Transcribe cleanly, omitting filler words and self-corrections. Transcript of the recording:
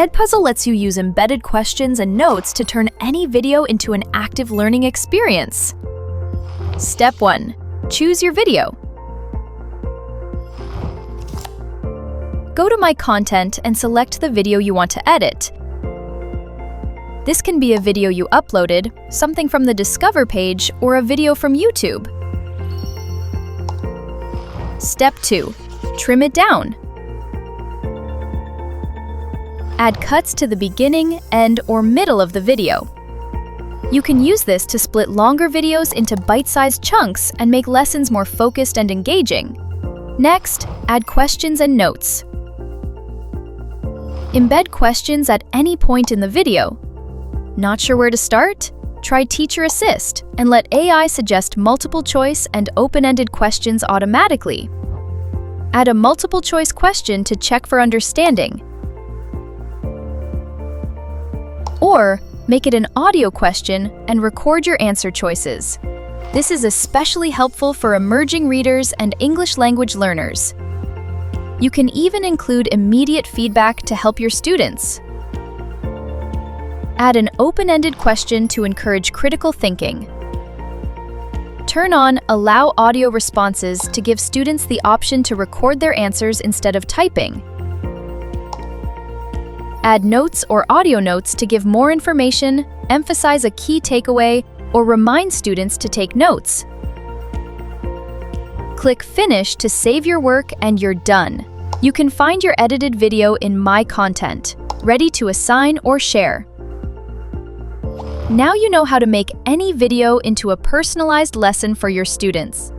Edpuzzle lets you use embedded questions and notes to turn any video into an active learning experience. Step 1. Choose your video. Go to My Content and select the video you want to edit. This can be a video you uploaded, something from the Discover page, or a video from YouTube. Step 2. Trim it down. Add cuts to the beginning, end, or middle of the video. You can use this to split longer videos into bite-sized chunks and make lessons more focused and engaging. Next, add questions and notes. Embed questions at any point in the video. Not sure where to start? Try Teacher Assist and let AI suggest multiple-choice and open-ended questions automatically. Add a multiple-choice question to check for understanding. Or make it an audio question and record your answer choices. This is especially helpful for emerging readers and English language learners. You can even include immediate feedback to help your students. Add an open-ended question to encourage critical thinking. Turn on Allow Audio Responses to give students the option to record their answers instead of typing. Add notes or audio notes to give more information, emphasize a key takeaway, or remind students to take notes. Click Finish to save your work and you're done. You can find your edited video in My Content, ready to assign or share. Now you know how to make any video into a personalized lesson for your students.